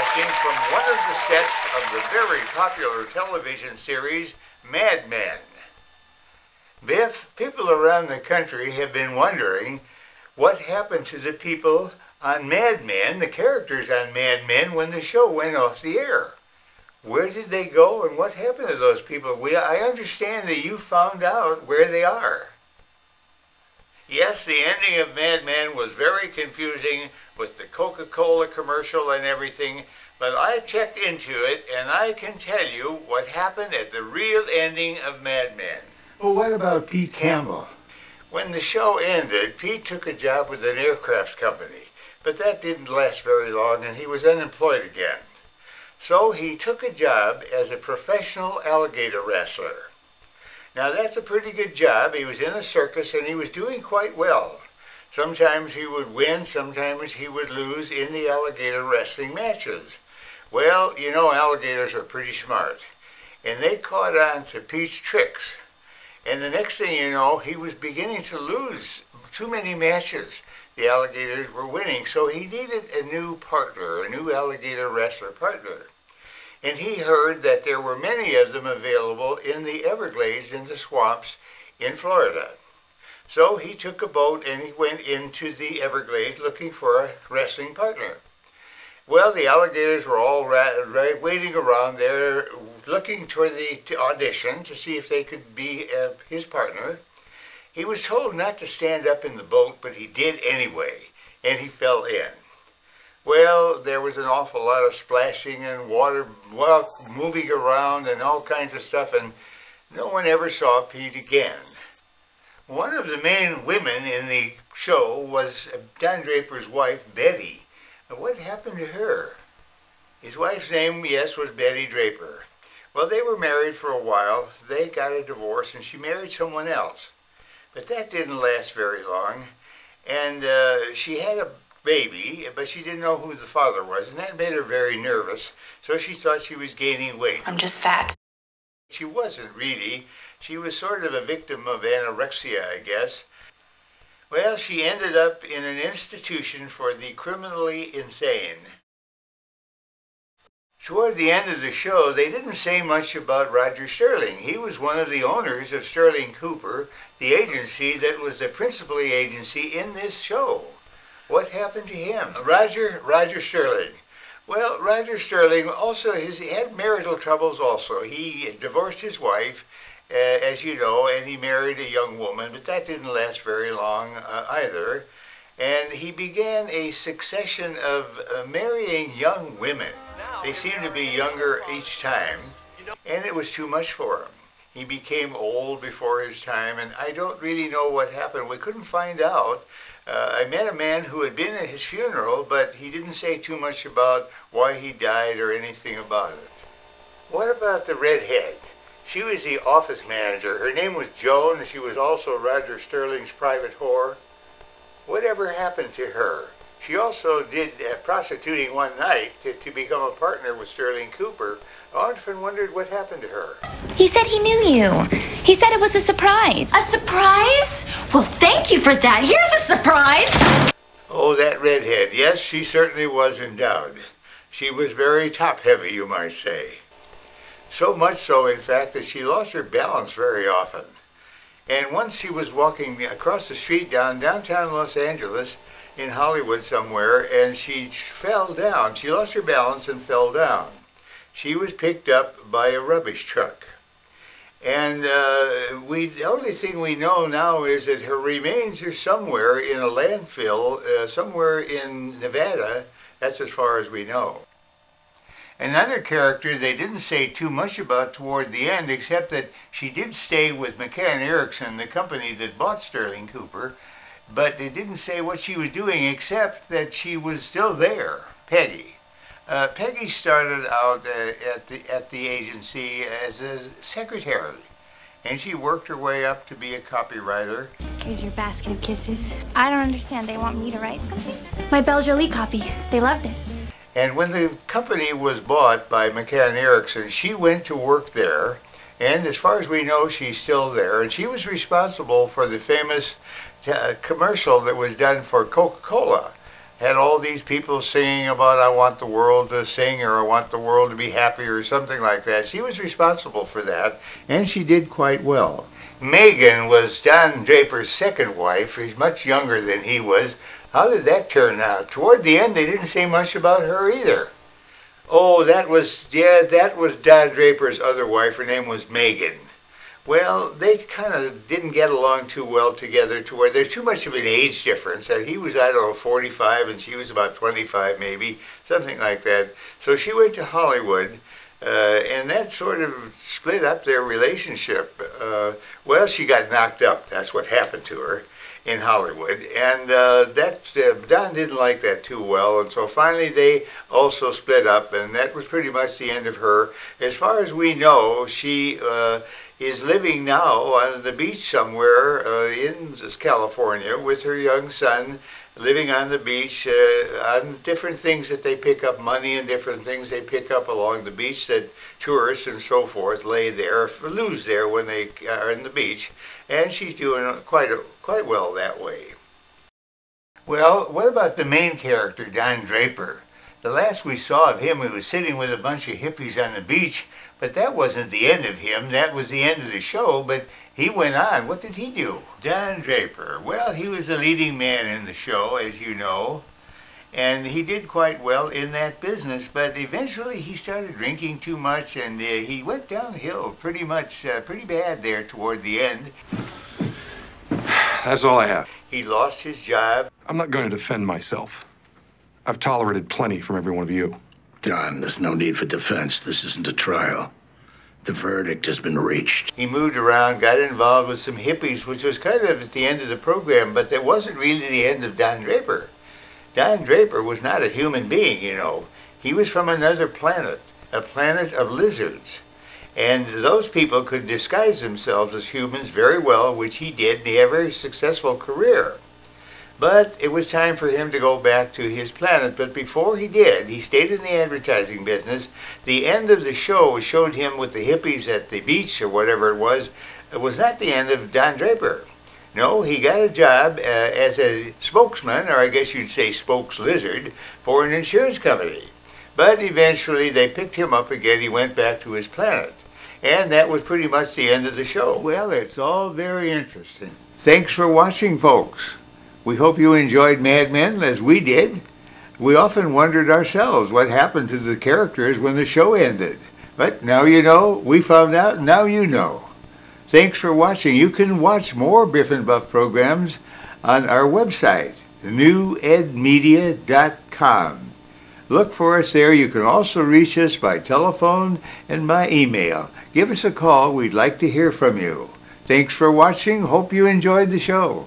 broadcasting from one of the sets of the very popular television series, Mad Men. Biff, people around the country have been wondering what happened to the people on Mad Men, the characters on Mad Men, when the show went off the air. Where did they go and what happened to those people? I understand that you found out where they are. Yes, the ending of Mad Men was very confusing with the Coca-Cola commercial and everything, but I checked into it and I can tell you what happened at the real ending of Mad Men. Well, what about Pete Campbell? When the show ended, Pete took a job with an aircraft company, but that didn't last very long and he was unemployed again. So he took a job as a professional alligator wrestler. Now that's a pretty good job. He was in a circus and he was doing quite well. Sometimes he would win, sometimes he would lose in the alligator wrestling matches. Well, you know, alligators are pretty smart. And they caught on to Pete's tricks. And the next thing you know, he was beginning to lose too many matches. The alligators were winning, so he needed a new partner, a new alligator wrestler partner. And he heard that there were many of them available in the Everglades, in the swamps in Florida. So he took a boat and he went into the Everglades looking for a wrestling partner. Well, the alligators were all waiting around there, looking toward the audition to see if they could be his partner. He was told not to stand up in the boat, but he did anyway, and he fell in. Well, there was an awful lot of splashing and water moving around and all kinds of stuff, and no one ever saw Pete again. One of the main women in the show was Don Draper's wife, Betty. What happened to her? His wife's name, yes, was Betty Draper. Well, they were married for a while. They got a divorce, and she married someone else. But that didn't last very long, and she had a baby, but she didn't know who the father was, and that made her very nervous, so she thought she was gaining weight. I'm just fat. She wasn't really. She was sort of a victim of anorexia, I guess. Well, she ended up in an institution for the criminally insane. Toward the end of the show, they didn't say much about Roger Sterling. He was one of the owners of Sterling Cooper, the agency that was the principal agency in this show. What happened to him? Roger Sterling. Well, Roger Sterling also, he had marital troubles also. He divorced his wife, as you know, and he married a young woman, but that didn't last very long either. And he began a succession of marrying young women. They seemed to be younger each time, and it was too much for him. He became old before his time, and I don't really know what happened. We couldn't find out. I met a man who had been at his funeral, but he didn't say too much about why he died or anything about it. What about the redhead? She was the office manager. Her name was Joan, and she was also Roger Sterling's private whore. Whatever happened to her? She also did prostituting one night to become a partner with Sterling Cooper. I often wondered what happened to her. He said he knew you. He said it was a surprise. A surprise? Well, thank you for that. Here's a surprise. Oh, that redhead. Yes, she certainly was endowed. She was very top-heavy, you might say. So much so, in fact, that she lost her balance very often. And once she was walking across the street downtown Los Angeles, in Hollywood somewhere, and she fell down. She lost her balance and fell down. She was picked up by a rubbish truck. And the only thing we know now is that her remains are somewhere in a landfill, somewhere in Nevada. That's as far as we know. Another character they didn't say too much about toward the end, except that she did stay with McCann Erickson, the company that bought Sterling Cooper, but they didn't say what she was doing except that she was still there, Peggy. Peggy started out at the agency as a secretary, and she worked her way up to be a copywriter. Here's your basket of kisses. I don't understand. They want me to write something? My Belle Jolie copy. They loved it. And when the company was bought by McCann Erickson, she went to work there, and as far as we know, she's still there, and she was responsible for the famous commercial that was done for Coca-Cola. had all these people singing about I want the world to sing or I want the world to be happy or something like that. She was responsible for that, and she did quite well. Megan was Don Draper's second wife. She's much younger than he was. How did that turn out? Toward the end, they didn't say much about her either. Oh, that was Don Draper's other wife. Her name was Megan. Well, they kind of didn't get along too well together to where there's too much of an age difference. He was, I don't know, 45 and she was about 25 maybe, something like that. So she went to Hollywood, and that sort of split up their relationship. Well, she got knocked up. That's what happened to her in Hollywood. And Don didn't like that too well. And so finally they also split up, and that was pretty much the end of her. As far as we know, she is living now on the beach somewhere in California with her young son, living on the beach on different things that they pick up, money and different things they pick up along the beach that tourists and so forth lay there, lose there when they are on the beach. And she's doing quite well that way. Well, what about the main character, Don Draper? The last we saw of him, he was sitting with a bunch of hippies on the beach, but that wasn't the end of him. That was the end of the show, but he went on. What did he do? Don Draper. Well, he was the leading man in the show, as you know, and he did quite well in that business, but eventually he started drinking too much, and he went downhill pretty bad there toward the end. That's all I have. He lost his job. I'm not going to defend myself. I've tolerated plenty from every one of you. Don, there's no need for defense. This isn't a trial. The verdict has been reached. He moved around, got involved with some hippies, which was kind of at the end of the program, but that wasn't really the end of Don Draper. Don Draper was not a human being, you know. He was from another planet, a planet of lizards. And those people could disguise themselves as humans very well, which he did, and he had a very successful career. But it was time for him to go back to his planet. But before he did, he stayed in the advertising business. The end of the show showed him with the hippies at the beach or whatever it was not the end of Don Draper. No, he got a job as a spokesman, or I guess you'd say spokes lizard, for an insurance company. But eventually they picked him up again. He went back to his planet. And that was pretty much the end of the show. Well, it's all very interesting. Thanks for watching, folks. We hope you enjoyed Mad Men as we did. We often wondered ourselves what happened to the characters when the show ended. But now you know, we found out, now you know. Thanks for watching. You can watch more Biff and Buff programs on our website, newedmedia.com. Look for us there. You can also reach us by telephone and by email. Give us a call. We'd like to hear from you. Thanks for watching. Hope you enjoyed the show.